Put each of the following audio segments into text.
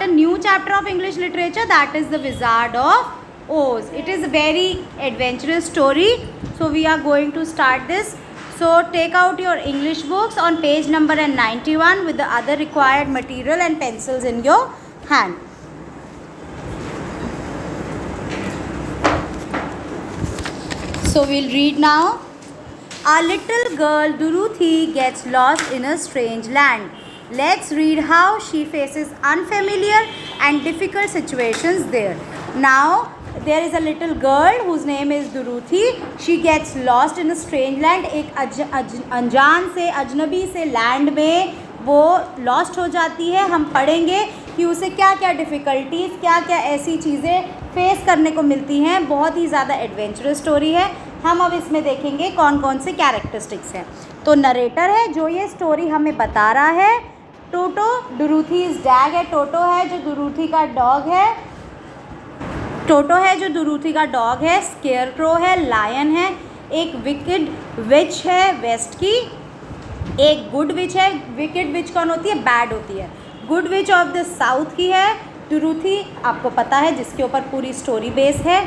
a new chapter of English literature, that is The Wizard of Oz. It is a very adventurous story. So we are going to start this. So take out your English books on page number 91 with the other required material and pencils in your hand. So we'll read now. A little girl Dorothy gets lost in a strange land. Let's read how she faces unfamiliar and difficult situations there. Now there is a little girl whose name is Dorothy. She gets lost in a strange land. एक अनजान से अजनबी से land में वो lost हो जाती है. हम पढ़ेंगे कि उसे क्या क्या डिफ़िकल्टीज़, क्या क्या ऐसी चीज़ें फेस करने को मिलती हैं. बहुत ही ज़्यादा एडवेंचरस स्टोरी है. हम अब इसमें देखेंगे कौन कौन से कैरेक्टरिस्टिक्स हैं. तो नरेटर है जो ये स्टोरी हमें बता रहा है, टोटो. डोरोथीज डैग है, टोटो है जो डोरोथी का डॉग है. टोटो है जो डोरोथी का डॉग है. स्केयरक्रो है, लायन है. एक विकेड विच है वेस्ट की. एक गुड विच है. विकेड विच कौन होती है? बैड होती है. Good witch of the south की है डोरोथी, आपको पता है, जिसके ऊपर पूरी स्टोरी बेस है.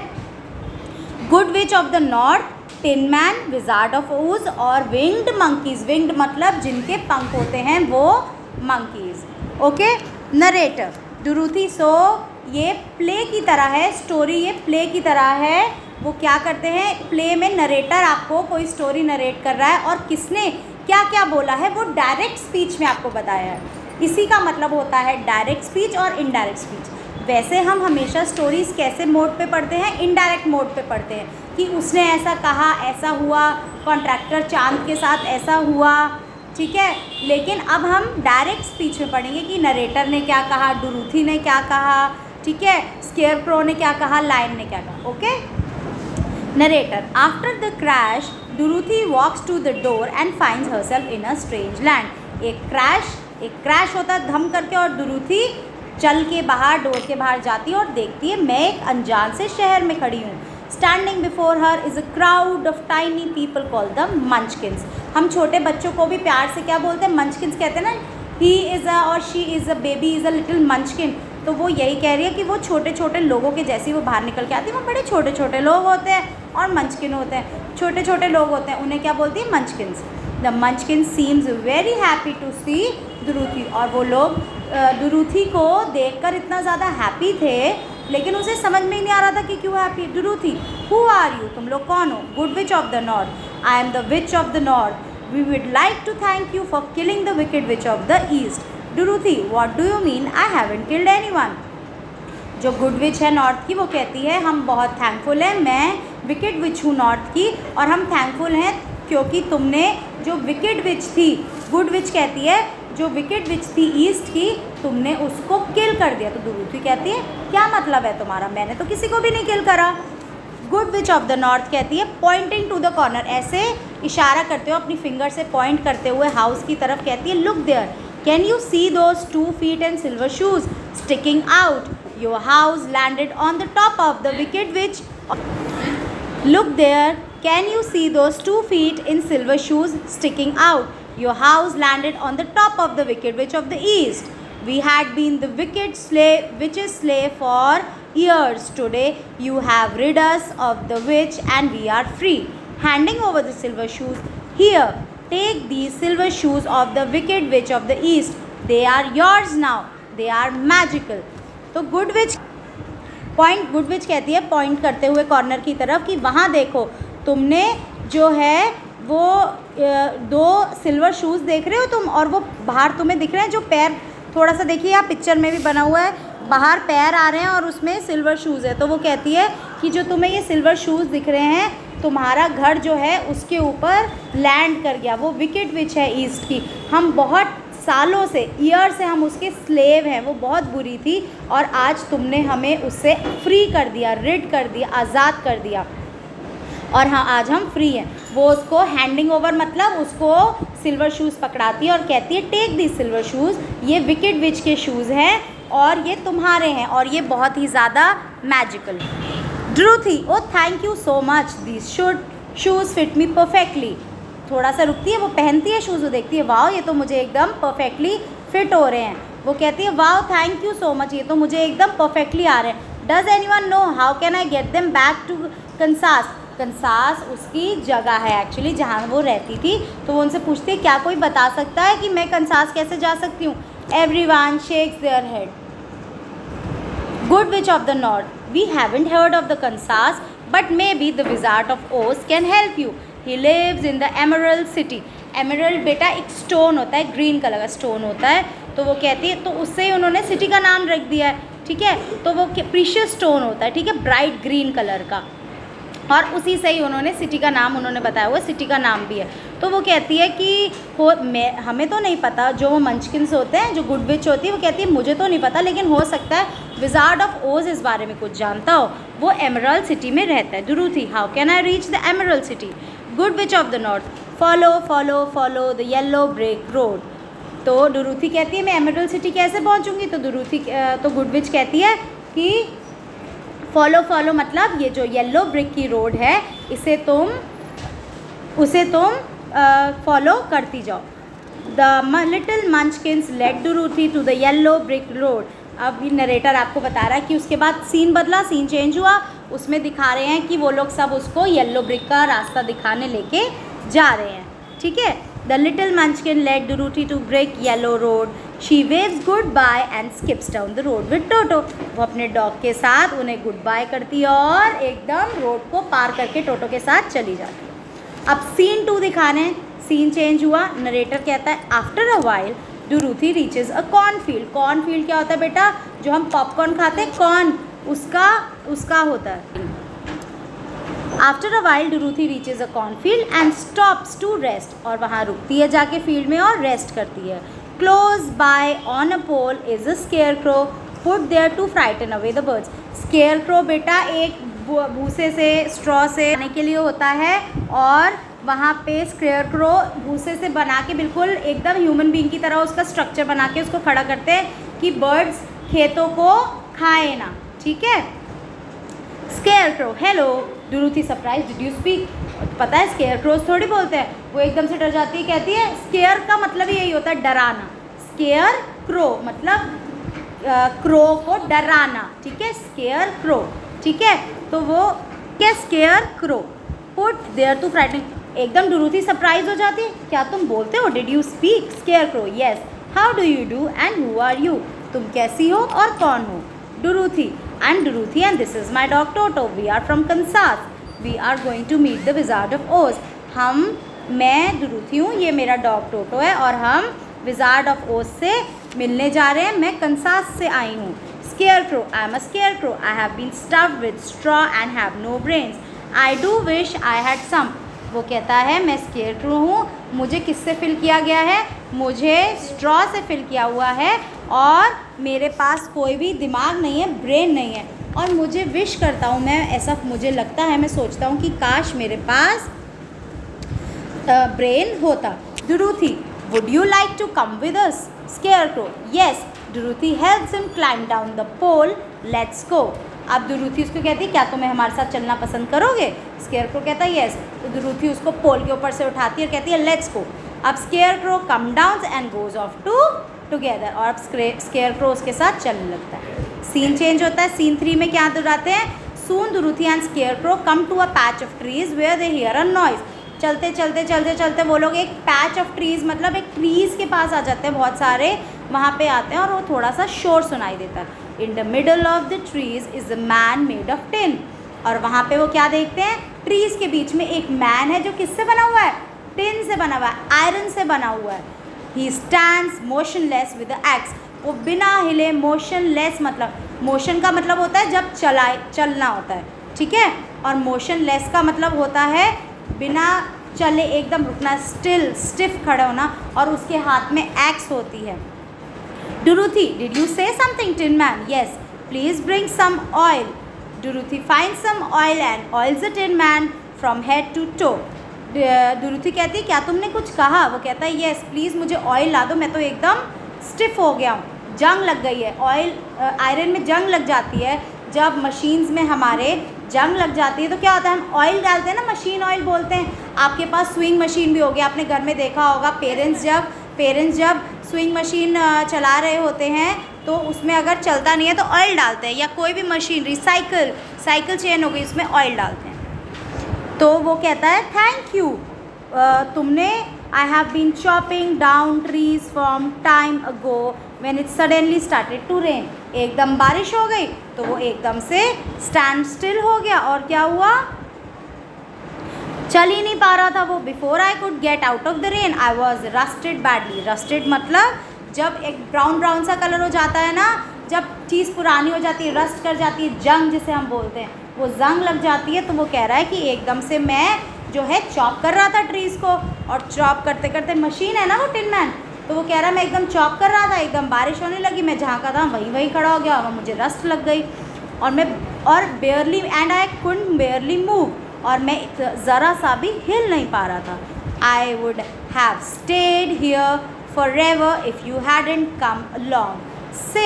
Good witch of the north tin man, wizard of ओज और विंग्ड मंकीज़. विंग्ड मतलब जिनके पंख होते हैं वो monkeys. Okay. Narrator Dorothy. So ये प्ले की तरह है स्टोरी, ये प्ले की तरह है. वो क्या करते हैं प्ले में, नरेटर आपको कोई स्टोरी नरेट कर रहा है और किसने क्या क्या बोला है वो डायरेक्ट स्पीच में आपको बताया है. इसी का मतलब होता है डायरेक्ट स्पीच और इनडायरेक्ट स्पीच. वैसे हम हमेशा स्टोरीज़ कैसे मोड पे पढ़ते हैं? इनडायरेक्ट मोड पे पढ़ते हैं कि उसने ऐसा कहा, ऐसा हुआ, कॉन्ट्रैक्टर चांद के साथ ऐसा हुआ. ठीक है. लेकिन अब हम डायरेक्ट स्पीच में पढ़ेंगे कि नरेटर ने क्या कहा, डोरोथी ने क्या कहा. ठीक है. स्केयरक्रो ने क्या कहा, लायन ने क्या कहा. Okay. Narrator. After the crash Dorothy walks to the door and finds herself in a strange land. एक क्रैश होता है धम करके और डोरोथी चल के बाहर, डोर के बाहर जाती है और देखती है मैं एक अनजान से शहर में खड़ी हूँ. Standing before her is a crowd of tiny people call the Munchkins. हम छोटे बच्चों को भी प्यार से क्या बोलते हैं? मंचकिन्स कहते हैं ना. ही इज़ अ और she is a baby is a little मंचकिन. तो वो यही कह रही है कि वो छोटे छोटे लोगों के जैसे वो बाहर निकल के आती है. वो बड़े छोटे छोटे लोग होते हैं और मंचकिन होते हैं. छोटे छोटे लोग होते हैं, उन्हें क्या बोलती है? Munchkins. The Munchkin seems very happy to see Dorothy. और वो लोग डोरोथी को देखकर इतना ज़्यादा हैप्पी थे, लेकिन उसे समझ में ही नहीं आ रहा था कि क्यों happy. Dorothy. Who are you? तुम लोग कौन हो? Good witch of the north. I am the witch of the north. We would like to thank you for killing the wicked witch of the east. Dorothy. What do you mean? I haven't killed anyone. जो good witch है north की वो कहती है हम बहुत thankful हैं, मैं विकेड विच हूँ नॉर्थ की, और हम थैंकफुल हैं क्योंकि तुमने जो विकेड विच थी, गुड विच कहती है जो विकेड विच थी ईस्ट की, तुमने उसको किल कर दिया. तो डोरोथी कहती है क्या मतलब है तुम्हारा? मैंने तो किसी को भी नहीं किल करा. Good witch of the north कहती है पॉइंटिंग टू द कॉर्नर, ऐसे इशारा करते हो अपनी फिंगर से पॉइंट करते हुए हाउस की तरफ, कहती है look there, can you see those 2 feet and silver shoes sticking out? Your house landed on the top of the wicked witch. Look there, can you see those 2 feet in silver shoes sticking out? Your house landed on the top of the wicked witch of the east. We had been the witch's slave for years. Today you have rid us of the witch and we are free. Handing over the silver shoes, here, take these silver shoes of the wicked witch of the east. They are yours now. They are magical. तो good witch कहती है point करते हुए corner की तरफ कि वहाँ देखो, तुमने जो है वो 2 सिल्वर शूज़ देख रहे हो तुम, और वो बाहर तुम्हें दिख रहे हैं जो पैर, थोड़ा सा देखिए आप पिक्चर में भी बना हुआ है, बाहर पैर आ रहे हैं और उसमें सिल्वर शूज़ है. तो वो कहती है कि जो तुम्हें ये सिल्वर शूज़ दिख रहे हैं, तुम्हारा घर जो है उसके ऊपर लैंड कर गया. वो विकेड विच है ईस्ट की. हम बहुत सालों से, ईयर से हम उसके स्लेव हैं. वो बहुत बुरी थी और आज तुमने हमें उससे फ्री कर दिया, रिड कर दिया, आज़ाद कर दिया, और हाँ आज हम फ्री हैं. वो उसको हैंडिंग ओवर मतलब उसको सिल्वर शूज़ पकड़ाती है और कहती है टेक दी सिल्वर शूज़, ये विकेड विच के शूज़ हैं और ये तुम्हारे हैं और ये बहुत ही ज़्यादा magical. Dorothy. Oh thank you so much, these shoes fit me perfectly. थोड़ा सा रुकती है, वो पहनती है शूज़, वो देखती है वाह ये तो मुझे एकदम परफेक्टली फिट हो रहे हैं. वो कहती है wow thank you so much, ये तो मुझे एकदम परफेक्टली आ रहे हैं। Does anyone know how can I get them back to Kansas? Kansas उसकी जगह है एक्चुअली जहाँ वो रहती थी। तो वो उनसे पूछती है क्या कोई बता सकता है कि मैं कंसास कैसे जा सकती हूँ? Everyone shakes their head. Good witch of the north? We haven't heard of the Kansas but maybe the wizard of Oz can help you. He lives in the Emerald City. Emerald बेटा एक stone होता है, green colour का stone होता है। तो वो कहती है, तो उससे ही उन्होंने सिटी का नाम रख दिया है, ठीक है। तो वो प्रीशियस स्टोन होता है, ठीक है, ब्राइट ग्रीन कलर का, और उसी से ही उन्होंने सिटी का नाम उन्होंने बताया हुआ, सिटी का नाम भी है। तो वो कहती है कि हमें तो नहीं पता, जो वो मंचकिन्स होते हैं, जो गुड विच होती है, वो कहती है मुझे तो नहीं पता, लेकिन हो सकता है विजार्ड ऑफ ओज इस बारे में कुछ जानता हो, वो एमरल्ड सिटी में रहता है। Dorothy how can I reach the Emerald city? Good witch of the north? Follow follow follow the yellow brick road. तो डोरोथी कहती है मैं एमरल्ड सिटी कैसे पहुंचूंगी? तो गुड विच कहती है कि फॉलो फॉलो मतलब ये जो येलो ब्रिक की रोड है उसे तुम फॉलो करती जाओ। The little Munchkins led Dorothy to the yellow brick road. अब ये नरेटर आपको बता रहा है कि उसके बाद सीन बदला, सीन चेंज हुआ, उसमें दिखा रहे हैं कि वो लोग सब उसको येलो ब्रिक का रास्ता दिखाने लेके जा रहे हैं, ठीक है। The little Munchkin led Dorothy to brick yellow road. She waves goodbye and skips down the road with Toto. वो अपने डॉग के साथ उन्हें गुड बाय करती है और एकदम रोड को पार करके टोटो के साथ चली जाती है। अब सीन 2 दिखाने, सीन चेंज हुआ। नरेटर कहता है after a while Dorothy reaches a cornfield. Cornfield क्या होता है बेटा? जो हम पॉपकॉर्न खाते हैं, कॉर्न उसका होता है। After a while Dorothy reaches a cornfield and stops to rest. और वहाँ रुकती है जाके फील्ड में और रेस्ट करती है। Close by on a pole is a scarecrow put there to frighten away the birds. Scarecrow बेटा एक भूसे से, स्ट्रॉ से आने के लिए होता है, और वहाँ पे स्केयरक्रो भूसे से बना के बिल्कुल एकदम ह्यूमन बीइंग की तरह उसका स्ट्रक्चर बना के उसको खड़ा करते हैं कि बर्ड्स खेतों को खाए ना, ठीक है। Scarecrow hello. Dorothy surprise did you speak? पता है स्केयरक्रोज थोड़ी बोलते हैं, वो एकदम से डर जाती है, कहती है स्केयर का मतलब यही होता है डराना। स्केयर क्रो मतलब क्रो को डराना, ठीक है, स्केयर क्रो, ठीक है। तो वो क्या scarecrow put there to frighten. एकदम डोरोथी सरप्राइज हो जाती है, क्या तुम बोलते हो? Did you speak? Scarecrow yes. How do you do and who are you? तुम कैसी हो और कौन हो? Dorothy I am Dorothy and this is my dog Toto. We are from Kansas. We are going to meet the wizard of Oz. मैं Dorothy हूँ, ये मेरा डॉग टोटो है, और हम विजार्ड ऑफ ओज से मिलने जा रहे हैं। मैं कंसास से आई हूँ। Scarecrow, I am a scarecrow. I have been stuffed with straw and have no brains. I do wish I had some. वो कहता है मैं स्केयरक्रो हूँ, मुझे किससे फिल किया गया है? मुझे स्ट्रॉ से फिल किया हुआ है, और मेरे पास कोई भी दिमाग नहीं है, ब्रेन नहीं है, और मुझे विश करता हूँ मैं, ऐसा मुझे लगता है, मैं सोचता हूँ कि काश मेरे पास ब्रेन होता। Dorothy would you like to come with us? Scarecrow yes. Dorothy helps him climb down the pole. Let's go. अब डोरोथी उसको कहती है क्या तुम्हें हमारे साथ चलना पसंद करोगे? स्केयरक्रो कहता है यस। तो डोरोथी उसको पोल के ऊपर से उठाती है और कहती है लेट्स गो। अब scarecrow come down and goes off together, और अब स्केयरक्रो उसके साथ चलने लगता है। सीन चेंज होता है। सीन 3 में क्या दोहराते हैं? Soon Dorothy and scarecrow come to a patch of trees where they hear a noise. चलते चलते चलते चलते वो लोग एक पैच ऑफ ट्रीज़ मतलब एक ट्रीज़ के पास आ जाते हैं, बहुत सारे वहाँ पे आते हैं, और वो थोड़ा सा शोर सुनाई देता है। In the middle of the trees is a man made of tin. और वहाँ पे वो क्या देखते हैं? ट्रीज़ के बीच में एक मैन है जो किससे बना हुआ है? टिन से बना हुआ है, आयरन से बना हुआ है। He stands motionless with the x. वो बिना हिले, मोशनलेस मतलब मोशन का मतलब होता है जब चलना होता है, ठीक है, और मोशनलेस का मतलब होता है बिना चले एकदम रुकना, स्टिफ खड़ा होना, और उसके हाथ में एक्स होती है। Dorothy did you say something tin man? Yes please bring some oil. Dorothy find some oil and oils the tin man from head to toe. Dorothy कहती है क्या तुमने कुछ कहा? वो कहता है यस प्लीज़ मुझे ऑयल ला दो, मैं तो एकदम स्टिफ हो गया हूँ, जंग लग गई है। ऑयल आयरन में जंग लग जाती है, जब मशीन्स में हमारे जंग लग जाती है तो क्या होता है? हम ऑयल डालते हैं ना, मशीन ऑयल बोलते हैं। आपके पास स्विंग मशीन भी होगी, आपने घर में देखा होगा। पेरेंट्स जब स्विंग मशीन चला रहे होते हैं तो उसमें अगर चलता नहीं है तो ऑयल डालते हैं, या कोई भी मशीन साइकिल चेन हो गई उसमें ऑयल डालते हैं। तो वो कहता है थैंक यू, तुमने I have been chopping down trees from time ago when it suddenly started to rain. एकदम बारिश हो गई तो वो एकदम से स्टैंड स्टिल हो गया और क्या हुआ, चल ही नहीं पा रहा था वो। Before I could get out of the rain I was rusted badly. Rusted मतलब जब एक ब्राउन सा कलर हो जाता है ना, जब चीज़ पुरानी हो जाती है, रस्ट कर जाती है, जंग जिसे हम बोलते हैं, वो जंग लग जाती है। तो वो कह रहा है कि एकदम से मैं जो है चॉप कर रहा था ट्रीज़ को, और चॉप करते करते मशीन है ना वो टिन मैन, तो वो कह रहा है मैं एकदम चॉप कर रहा था, एकदम बारिश होने लगी, मैं जहाँ का था वहीं खड़ा हो गया और मुझे रस्ट लग गई और बेयरली एंड आई कुडंट बेयरली मूव, और मैं ज़रा सा भी हिल नहीं पा रहा था। I would have stayed here for ever if you hadn't come along. से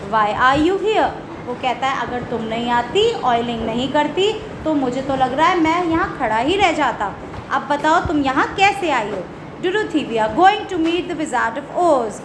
वाई आर यू हियर। वो कहता है अगर तुम नहीं आती, ऑयलिंग नहीं करती, तो मुझे तो लग रहा है मैं यहाँ खड़ा ही रह जाता। अब बताओ तुम यहाँ कैसे आई हो। Dorothy, we are going to meet the wizard of Oz.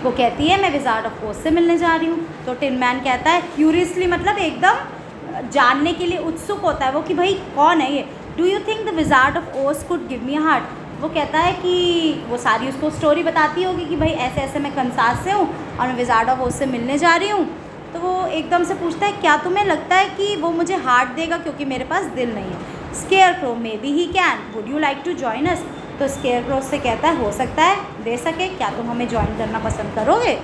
वो कहती है मैं विज़ार्ड ऑफ ओज से मिलने जा रही हूँ। तो टिन मैन कहता है क्यूरियसली, मतलब एकदम जानने के लिए उत्सुक होता है वो कि भाई कौन है ये। Do you think the wizard of Oz could give me a heart. वो कहता है कि वो सारी उसको स्टोरी बताती होगी कि भाई ऐसे ऐसे मैं कंसास से हूँ और मैं विज़ार्ड ऑफ ओज से मिलने जा रही हूँ। तो वो एकदम से पूछता है क्या तुम्हें लगता है कि वो मुझे हार्ट देगा, क्योंकि मेरे पास दिल नहीं है। Scarecrow, maybe he can, would you like to join us. तो स्केयरक्रो से कहता है हो सकता है दे सके, क्या तुम हमें ज्वाइन करना पसंद करोगे।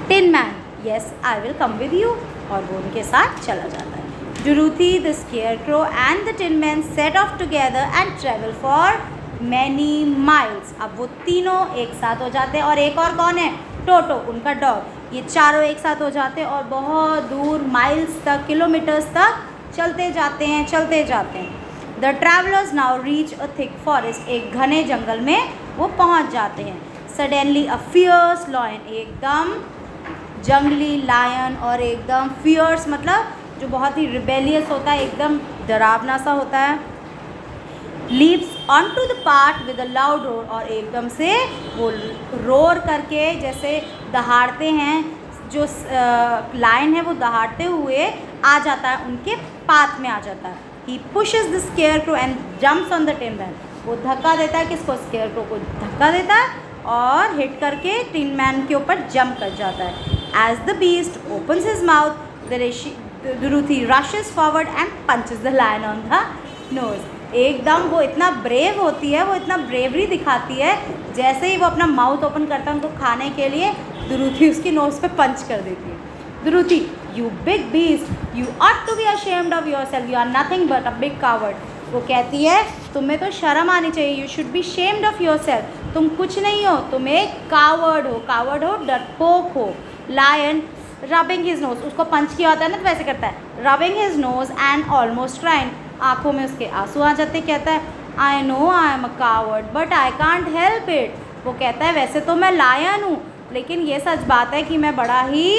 Tin man, yes I will come with you, और वो उनके साथ चला जाता है। Dorothy, the scarecrow and the tin man set of together and travel for many miles. अब वो तीनों एक साथ हो जाते हैं, और एक और कौन है, टोटो उनका डॉग। ये चारों एक साथ हो जाते हैं और बहुत दूर माइल्स तक, किलोमीटर्स तक चलते जाते हैं। The travellers now reach a thick forest. एक घने जंगल में वो पहुंच जाते हैं। सडनली अ फियर्स लायन, एकदम जंगली लायन, और एकदम फियर्स मतलब जो बहुत ही रिबेलियस होता है, एकदम डरावना सा होता है। Leaps on to the path with a loud roar, और एकदम से वो रोर करके जैसे दहाड़ते हैं, जो लायन है वो दहाड़ते हुए आ जाता है, उनके पाथ में आ जाता है। He pushes the scarecrow and jumps on the tin man. वो धक्का देता है किसको, स्केयरक्रो को धक्का देता है और हिट करके टिन मैन के ऊपर जंप कर जाता है। As the beast opens his mouth, Dorothy rushes forward and punches the lion on the nose. एकदम वो इतना ब्रेव होती है, वो इतना ब्रेवरी दिखाती है, जैसे ही वो अपना माउथ ओपन करता है उनको खाने के लिए, डोरोथी उसकी नोज़ पे पंच कर देती है। Dorothy, you big beast, you ought to be ashamed of yourself, you are nothing but a big coward. वो कहती है तुम्हें तो शर्म आनी चाहिए, you should be shamed of yourself, तुम कुछ नहीं हो, तुम एक कावर्ड हो, डरपोक हो। लायन रबिंग हिज नोज, उसको पंच किया होता है ना तो वैसे करता है, rubbing his nose and almost crying, आंखों में उसके आंसू आ जाते। कहता है I know I am a coward but I can't help it. वो कहता है वैसे तो मैं लायन हूँ, लेकिन ये सच बात है कि मैं बड़ा ही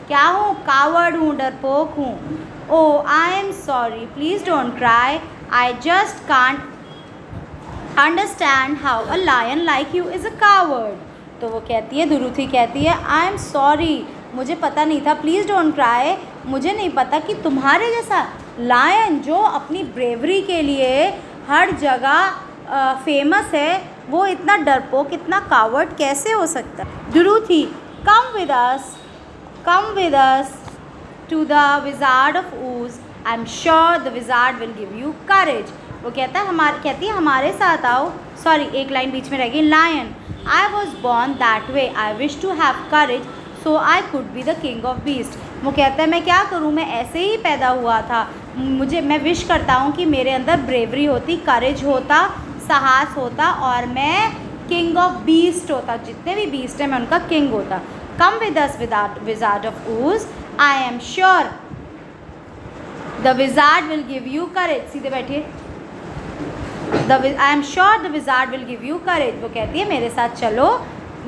क्या हूँ, कावर्ड हूँ, डरपोक हूँ। Oh I am sorry, please don't cry, I just can't understand how a lion like you is a coward. तो वो कहती है, डोरोथी कहती है आई एम सॉरी, मुझे पता नहीं था, प्लीज़ डोंट क्राई, मुझे नहीं पता कि तुम्हारे जैसा लायन जो अपनी ब्रेवरी के लिए हर जगह फेमस है, वो इतना डरपोक, इतना कावर्ड कैसे हो सकता है। Dorothy, come with us to the wizard of Oz, I am sure the wizard will give you courage. वो कहता है कहती है हमारे साथ आओ, सॉरी एक लाइन बीच में रह गई। Lion, I was born that way, I wish to have courage so I could be the king of beast. वो कहता है मैं क्या करूँ, मैं ऐसे ही पैदा हुआ था, मैं विश करता हूँ कि मेरे अंदर ब्रेवरी होती, करेज होता, साहस होता, और मैं किंग ऑफ बीस्ट होता, जितने भी बीस्ट हैं मैं उनका किंग होता। Come with us wizard of Oz, I am sure the wizard will give you courage. सीधे बैठिए। I am sure the wizard will give you courage. वो कहती है मेरे साथ चलो,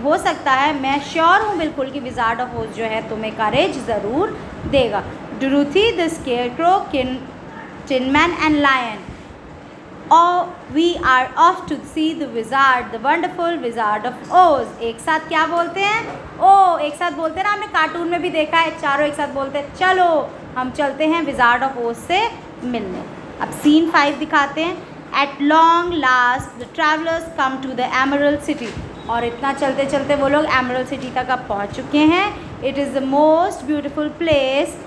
हो सकता है, मैं श्योर हूँ बिल्कुल कि विज़ार्ड ऑफ ओज जो है तुम्हें करेज ज़रूर देगा। Dorothy, the scarecrow, tin man and lion We are off to see the wizard, the wonderful wizard of Oz. एक साथ क्या बोलते हैं? ओ एक साथ बोलते हैं ना, हमने कार्टून में भी देखा है, चारों एक साथ बोलते हैं चलो हम चलते हैं विजार्ड ऑफ ओज से मिलने। अब सीन 5 दिखाते हैं। At long last the travellers come to the Emerald City. और इतना चलते चलते वो लोग एमरल्ड सिटी तक अब पहुंच चुके हैं। It is the most beautiful place,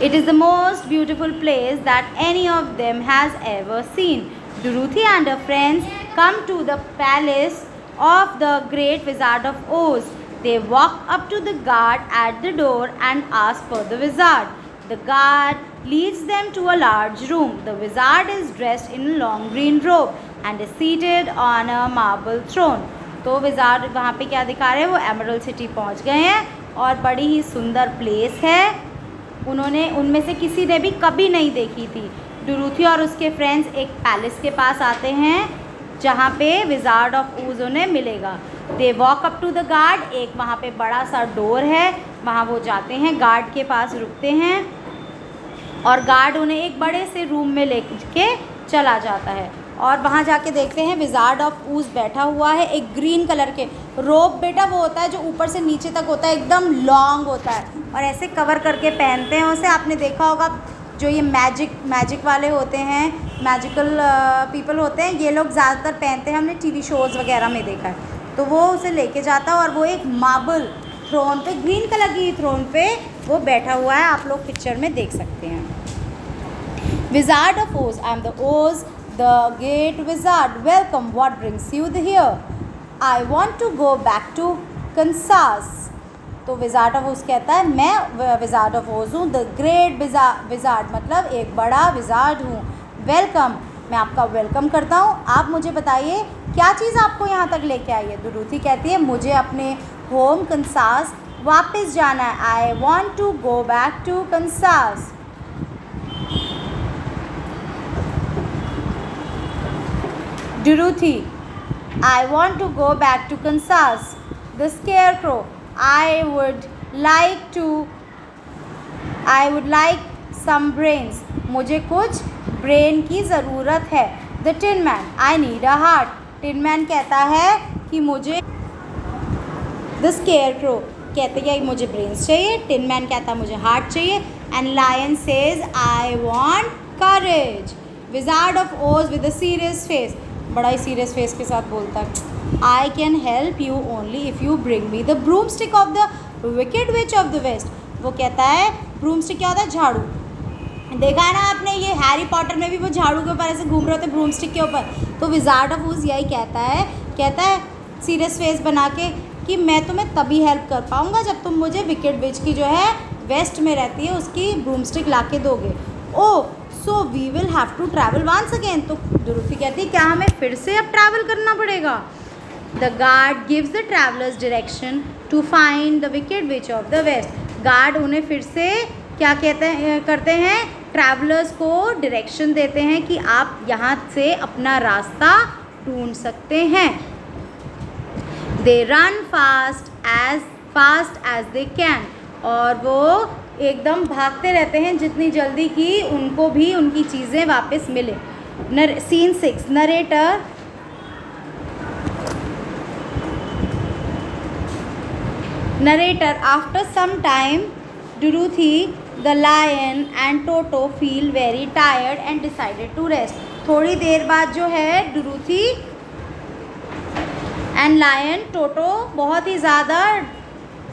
it is the most beautiful place that any of them has ever seen. Dorothy and her friends come to the palace of the great wizard of Oz. They walk up to the guard at the door and ask for the wizard. The guard leads them to a large room. The wizard is dressed in a long green robe and is seated on a marble throne. तो wizard वहाँ पे क्या दिखा रहे हैं, वो emerald city पहुँच गए हैं और बड़ी ही सुंदर प्लेस है। उन्होंने उनमें से किसी ने भी कभी नहीं देखी थी। डोरोथी और उसके फ्रेंड्स एक पैलेस के पास आते हैं जहाँ पे विज़ार्ड ऑफ ओज उन्हें मिलेगा। They walk up to the guard, एक वहाँ पे बड़ा सा डोर है, वहाँ वो जाते हैं, गार्ड के पास रुकते हैं और गार्ड उन्हें एक बड़े से रूम में लेके चला जाता है। और वहाँ जाके देखते हैं विज़ार्ड ऑफ ओज बैठा हुआ है एक ग्रीन कलर के रोब। बेटा वो होता है जो ऊपर से नीचे तक होता है, एकदम लॉन्ग होता है और ऐसे कवर करके पहनते हैं उसे। आपने देखा होगा जो ये मैजिक वाले होते हैं, मैजिकल पीपल होते हैं, ये लोग ज़्यादातर पहनते हैं, हमने टीवी शोज़ वगैरह में देखा है। तो वो उसे लेके जाता है और वो एक मार्बल थ्रोन पे, ग्रीन कलर की थ्रोन पे वो बैठा हुआ है, आप लोग पिक्चर में देख सकते हैं। Wizard of Oz, I am the ओज the great wizard, welcome, what brings you here? I want to go back to Kansas. तो विज़ार्ड ऑफ ओज कहता है मैं विज़ार्ड ऑफ ओज हूँ, द ग्रेट विज़ार्ड मतलब एक बड़ा विज़ार्ड हूँ। वेलकम, मैं आपका वेलकम करता हूँ। आप मुझे बताइए क्या चीज़ आपको यहाँ तक लेके आई है? डोरोथी कहती है मुझे अपने होम कंसास वापस जाना है। I want to go back to Kansas. Dorothy, I want to go back to Kansas. The Scarecrow, I would like some brains. मुझे कुछ ब्रेन की ज़रूरत है। The Tin Man, I need a heart. Tin Man कहता है कि मुझे, The Scarecrow कहते हैं मुझे ब्रेन्स चाहिए, Tin Man कहता है मुझे हार्ट चाहिए, and Lion says I want courage. Wizard of Oz with a serious face, बड़ा ही सीरियस फेस के साथ बोलता है, I can help you only if you bring me the broomstick of the wicked witch of the west. वो कहता है broom stick क्या होता है? झाड़ू। देखा है ना आपने, ये हैरी पॉटर में भी वो झाड़ू के ऊपर ऐसे घूम रहे होते ब्रूम स्टिक के ऊपर। तो विज़ार्ड ऑफ ओज यही कहता है सीरियस फेस बना के कि मैं तुम्हें तभी हेल्प कर पाऊँगा जब तुम मुझे विकेड विच की जो है वेस्ट में रहती है उसकी ब्रूम स्टिक ला के दोगे। Oh so we will have to travel once again. तो डोरोथी कहती है क्या हमें फिर से अब ट्रैवल करना पड़ेगा? The guard gives the travellers direction to find the wicked witch of the west. Guard उन्हें फिर से क्या करते हैं, ट्रैवलर्स को डायरेक्शन देते हैं कि आप यहाँ से अपना रास्ता ढूंढ सकते हैं। They run fast as they can, और वो एकदम भागते रहते हैं जितनी जल्दी कि उनको भी उनकी चीज़ें वापस मिले। Scene 6, narrator after some time Dorothy, the lion and Toto feel very tired and decided to rest. थोड़ी देर बाद जो है Dorothy एंड लायन टोटो बहुत ही ज़्यादा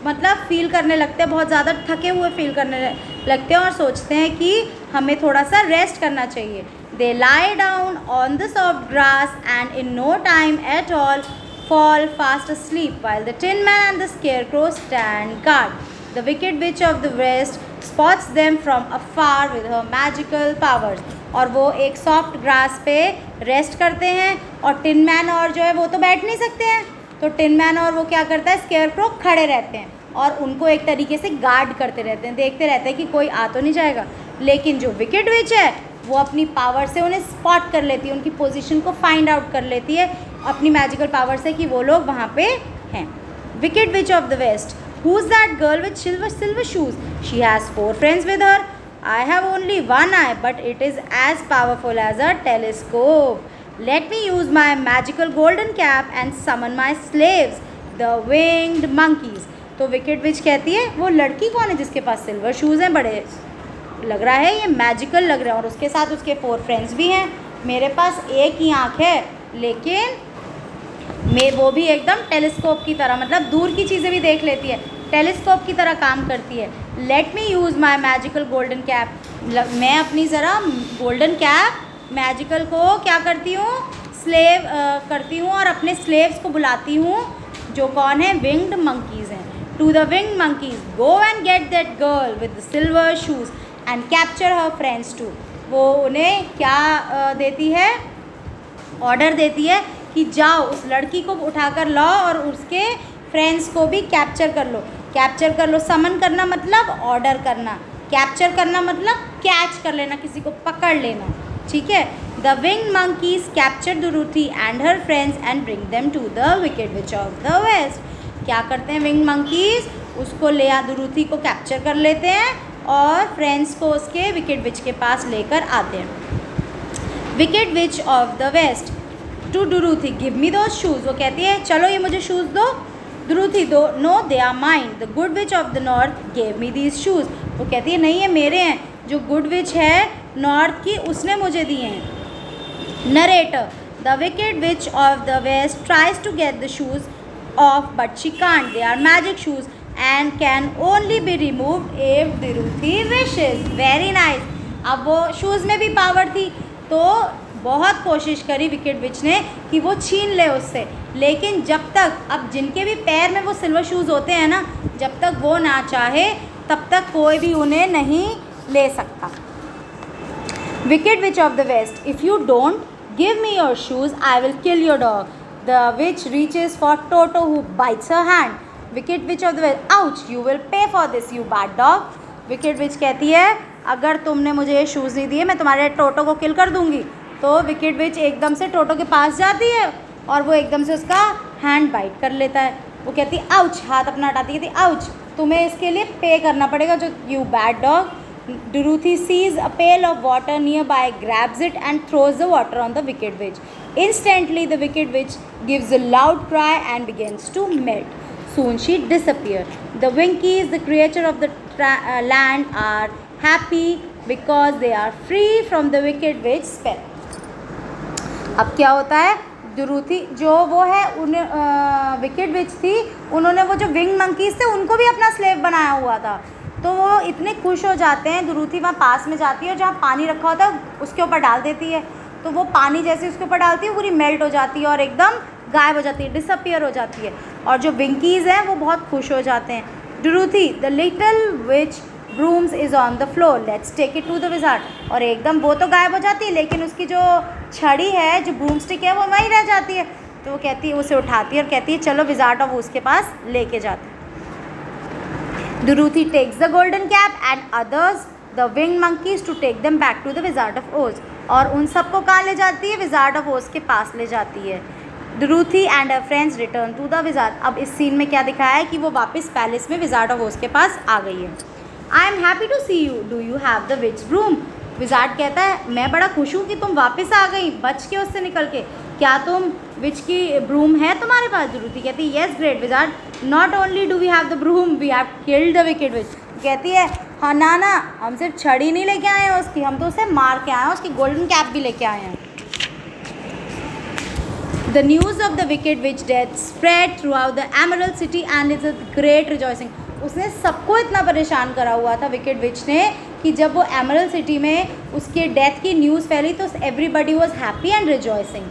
मतलब फील करने लगते हैं, बहुत ज़्यादा थके हुए फील करने लगते हैं और सोचते हैं कि हमें थोड़ा सा रेस्ट करना चाहिए। They lie down on the soft grass and in no time at all fall fast asleep while the Tin Man and the Scarecrow stand guard. The Wicked Witch of the West spots them from afar with her magical powers. और वो एक soft grass पे rest करते हैं और tin man और जो है वो तो बैठ नहीं सकते हैं, तो टिन मैन और वो क्या करता है, स्केयरक्रो खड़े रहते हैं और उनको एक तरीके से गार्ड करते रहते हैं, देखते रहते हैं कि कोई आ तो नहीं जाएगा। लेकिन जो विकेड विच है वो अपनी पावर से उन्हें स्पॉट कर लेती है, उनकी पोजीशन को फाइंड आउट कर लेती है अपनी मैजिकल पावर से कि वो लोग वहाँ पे हैं। Wicked witch of the west, who is that girl with silver shoes, she has 4 friends with her. I have only one eye, but it is as powerful as a telescope. Let me use my magical golden cap and summon my slaves, the winged monkeys. तो wicket witch कहती है वो लड़की कौन है जिसके पास silver shoes हैं, बड़े लग रहा है ये मैजिकल लग रहा है, और उसके साथ उसके 4 फ्रेंड्स भी हैं. मेरे पास एक ही आँख है, लेकिन मैं वो भी एकदम टेलीस्कोप की तरह, मतलब दूर की चीज़ें भी देख लेती है, टेलीस्कोप की तरह काम करती है. Let me use my magical golden cap. मैं अपनी ज़रा गोल्डन कैप मैजिकल को क्या करती हूँ, स्लेव करती हूँ और अपने स्लेव्स को बुलाती हूँ, जो कौन है, विंग्ड मंकीज़ हैं. To the winged monkeys, go and get that girl with the silver shoes and capture her friends too. वो उन्हें क्या देती है, ऑर्डर देती है कि जाओ उस लड़की को उठाकर लाओ और उसके फ्रेंड्स को भी कैप्चर कर लो. कैप्चर कर लो, समन करना मतलब ऑर्डर करना, कैप्चर करना मतलब कैच कर लेना, किसी को पकड़ लेना. ठीक है. The winged monkeys capture Dorothy and her friends and bring them to the wicked witch of the west. क्या करते हैं विंग्ड मंकीज, उसको ले दुरूथी को कैप्चर कर लेते हैं और फ्रेंड्स को उसके विकेड विच के पास लेकर आते हैं. Wicked witch of the west to Dorothy, give me those shoes. वो कहती है चलो ये मुझे शूज़ दो. Dorothy, though no they are mind. The good witch of the north gave me these shoes. वो कहती है नहीं ये मेरे हैं, जो गुड विच है नॉर्थ की उसने मुझे दिए हैं. Narrator, the wicked witch of the west tries to get the shoes off but she can't. They are magic shoes and can only be removed if Dorothy wishes. Very nice. अब वो shoes में भी power थी, तो बहुत कोशिश करी wicket विच ने कि वो छीन ले उससे, लेकिन जब तक, अब जिनके भी पैर में वो सिल्वर शूज़ होते हैं ना, जब तक वो ना चाहे तब तक कोई भी उन्हें नहीं ले सकता. Wicked witch of the west, if you don't give me your shoes I will kill your dog. The witch reaches for Toto who bites her hand. Wicked witch of the west, ouch you will pay for this you bad dog. Wicked witch कहती है अगर तुमने मुझे ये shoes नहीं दिए मैं तुम्हारे टोटो को किल कर दूँगी. तो विकेट विच एकदम से टोटो के पास जाती है और वो एकदम से उसका हैंड बाइट कर लेता है. वो कहती है आउच, हाथ अपना हटाती कहती आउच, तुम्हें इसके लिए पे करना पड़ेगा, जो you bad dog. Dorothy sees a pail of water nearby, grabs it and throws the water on the wicked witch. Instantly the wicked witch gives a loud cry and begins to melt. Soon she disappears. The Winkies, the creature of the land, are happy because they are free from the wicked witch spell. अब क्या होता है, दुरूथी जो वो है उन wicked विच थी, उन्होंने वो जो विंग मंकीज थे उनको भी अपना स्लेव बनाया हुआ था. तो वो इतने खुश हो जाते हैं. दुरूथी वहाँ पास में जाती है और जहाँ पानी रखा होता है उसके ऊपर डाल देती है. तो वो पानी जैसे उसके ऊपर डालती है पूरी मेल्ट हो जाती है और एकदम गायब हो जाती है, डिसअपियर हो जाती है. और जो विंकीज़ हैं वो बहुत खुश हो जाते हैं. Dorothy, the little witch brooms is on the floor, let's take it to the wizard. और एकदम वो तो गायब हो जाती है, लेकिन उसकी जो छड़ी है, जो ब्रूम स्टिक है, वो वहीं रह जाती है. तो वो कहती है, उसे उठाती है और कहती है चलो विज़ार्ड ऑफ उसके पास लेके जाते हैं. Dorothy takes the golden cap and others, the winged monkeys, to take them back to the Wizard of Oz. और उन सबको कहाँ ले जाती है, विज़ार्ड ऑफ ओज के पास ले जाती है. Dorothy and her friends return to the wizard. अब इस सीन में क्या दिखाया है कि वो वापस पैलेस में विज़ार्ड ऑफ ओज के पास आ गई है. I am happy to see you. Do you have the witch broom? Wizard कहता है मैं बड़ा खुश हूँ कि तुम वापस आ गई बच के उससे निकल के. क्या तुम विच की ब्रूम है तुम्हारे पास? दुरूथी कहती है yes great wizard, not only do we have the broom we have killed the wicked witch. कहती है हाँ ना हम सिर्फ छड़ी नहीं लेके आए हैं उसकी, हम तो उसे मार के आए हैं, उसकी गोल्डन कैप भी लेके आए हैं. The news of the wicked witch death spread throughout the Emerald City and is a great rejoicing. उसने सबको इतना परेशान करा हुआ था विकेड विच ने कि जब वो एमरल्ड सिटी में उसके डेथ की न्यूज़ फैली तो everybody was happy and rejoicing.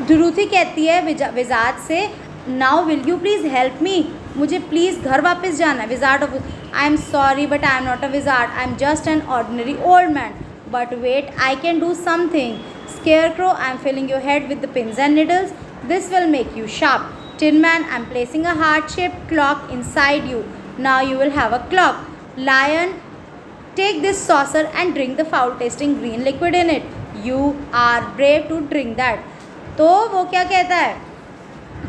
Dorothy कहती है विज़ार्ड से now will you please help me, मुझे प्लीज़ घर वापस जाना है. Wizard of I am sorry but I am not a wizard, I am just an ordinary old man, but wait I can do something. Scarecrow, I am filling your head with the pins and needles. This will make you sharp. Tin Man, I am placing a heart-shaped clock inside you. Now you will have a clock. Lion, take this saucer and drink the foul-tasting green liquid in it. You are brave to drink that. तो वो क्या कहता है?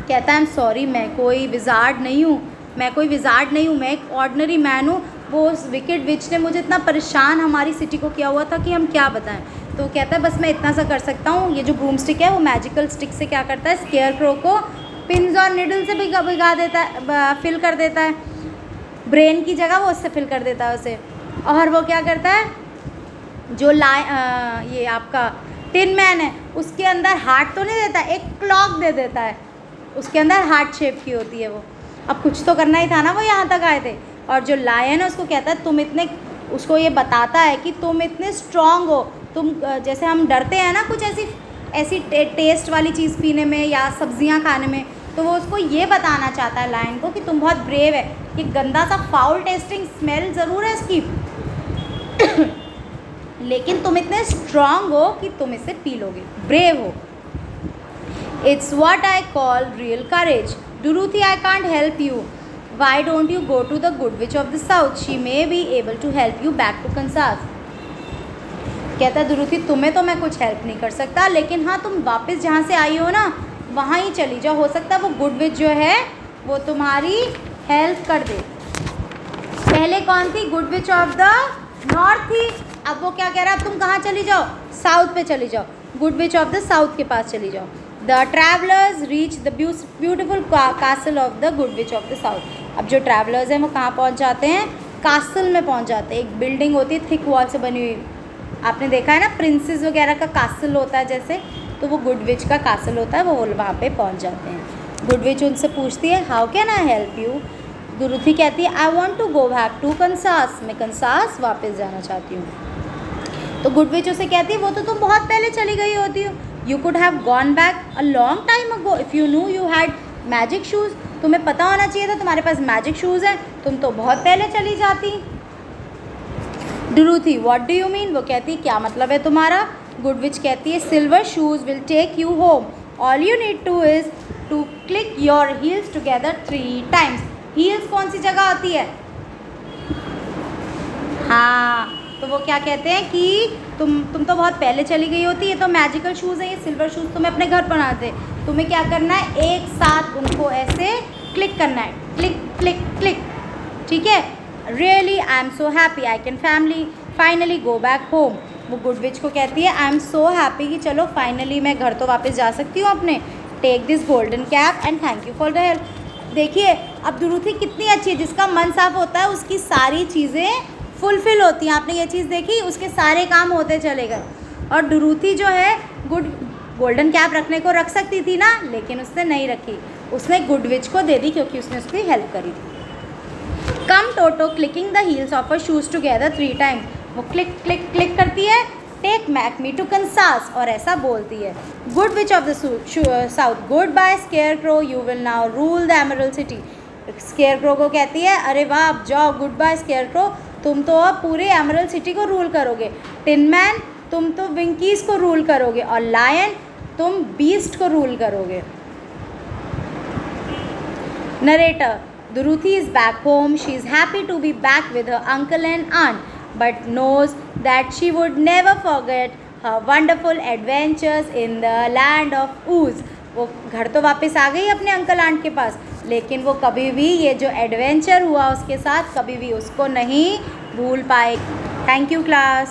कहता है I'm sorry, मैं कोई wizard नहीं हूँ, मैं एक ऑर्डिनरी मैन हूँ, वो उस विकेड विच ने मुझे इतना परेशान हमारी सिटी को किया हुआ था कि हम क्या बताएं। तो वो कहता है बस मैं इतना सा कर सकता हूँ, ये जो ब्रूम स्टिक है वो मैजिकल स्टिक से क्या करता है, स्केयर क्रो को पिन्स और निडल से भिगा देता है, फिल कर देता है। ब्रेन की जगह वो उससे फिल कर देता है उसे। और वो क्या करता है, जो ये आपका टिन मैन है उसके अंदर हार्ट तो नहीं देता, एक क्लॉक दे देता है, उसके अंदर हार्ट शेप की होती है वो। अब कुछ तो करना ही था ना, वो यहाँ तक आए थे। और जो लायन है उसको कहता है तुम इतने, उसको ये बताता है कि तुम इतने स्ट्रांग हो, तुम जैसे हम डरते हैं ना कुछ ऐसी टेस्ट वाली चीज़ पीने में या सब्जियां खाने में, तो वो उसको ये बताना चाहता है लायन को कि तुम बहुत ब्रेव है। ये गंदा सा फाउल टेस्टिंग स्मेल ज़रूर है इसकी लेकिन तुम इतने स्ट्रांग हो कि तुम इसे पी लोगे, ब्रेव हो। It's what I call real courage. डुरूथी, I can't help you. Why don't you go to the good witch of the south, she may be able to help you back to Kansas. कहता है डुरूथी तुम्हें तो मैं कुछ help नहीं कर सकता, लेकिन हाँ तुम वापस जहाँ से आई हो ना वहाँ ही चली जाओ, हो सकता है वो गुड विच जो है वो तुम्हारी हेल्प कर दे। पहले कौन थी, good witch of the north थी, अब वो क्या कह रहा है, अब तुम कहाँ चली जाओ, साउथ पे चली जाओ, good witch of the south के पास चली जाओ। The travellers reach the beautiful castle of the good witch of the south. अब जो ट्रैवलर्स हैं वो कहाँ पहुँच जाते हैं, कासल में पहुँच जाते हैं। एक बिल्डिंग होती है थिक वॉल से बनी हुई, आपने देखा है ना प्रिंसेस वगैरह का कासल होता है जैसे, तो वो गुड विच का कासल होता है, वो वहाँ पे पहुँच जाते हैं। गुड विच उनसे पूछती है how can I help you. Dorothy कहती है I want to go back to Kansas, मैं कंसास वापस जाना चाहती हूँ। तो गुड विच उसे कहती है वो तो तुम बहुत पहले चली गई होती हो, you could have gone back a long time ago if you new you had magic shoes. तुम्हें पता होना चाहिए था तुम्हारे पास मैजिक शूज़ हैं, तुम तो बहुत पहले चली जाती। डुरूथी व्हाट डू यू मीन, वो कहती है क्या मतलब है तुम्हारा। गुड विच कहती है silver shoes will take you home, all you need to is to click your heels together 3 times. Heels कौन सी जगह होती है, हाँ, तो वो क्या कहते हैं कि तुम तो बहुत पहले चली गई होती, ये तो मैजिकल शूज़ है, ये सिल्वर शूज़ तुम्हें अपने घर पर आते, तुम्हें क्या करना है, एक साथ उनको ऐसे क्लिक करना है, क्लिक क्लिक क्लिक, ठीक है। Really I am so happy I can finally go back home. वो गुड विच को कहती है आई एम सो हैप्पी कि चलो फाइनली मैं घर तो वापस जा सकती हूँ अपने। Take this golden cap and thank you for the help. देखिए अब डुरूथी कितनी अच्छी है, जिसका मन साफ होता है उसकी सारी चीज़ें फुलफिल होती हैं। आपने ये चीज़ देखी, उसके सारे काम होते चले गए। और डुरूथी जो है गोल्डन कैप रखने को रख सकती थी ना, लेकिन उसने नहीं रखी, उसने गुड विच को दे दी क्योंकि उसने उसकी हेल्प करी थी। Come Toto clicking the heels of a shoes together 3 times. वो क्लिक क्लिक क्लिक करती है, take back me to Kansas, और ऐसा बोलती है। Good witch of the south, goodbye scarecrow, you will now rule the Emerald City. Scarecrow को कहती है अरे वाह अब जाओ, गुड बाय स्केयर क्रो, तुम तो अब पूरे एमरल्ड सिटी को रूल करोगे। टिन मैन तुम तो विंकीज को रूल करोगे, और लायन तुम बीस्ट को रूल करोगे। Narrator Dorothy is back home. She is happy to be back with her uncle and aunt, but knows that she would never forget her wonderful adventures in the land of Oz. वो घर तो वापस आ गई अपने uncle aunt के पास, लेकिन वो कभी भी ये जो एडवेंचर हुआ उसके साथ कभी भी उसको नहीं भूल पाए। Thank you class.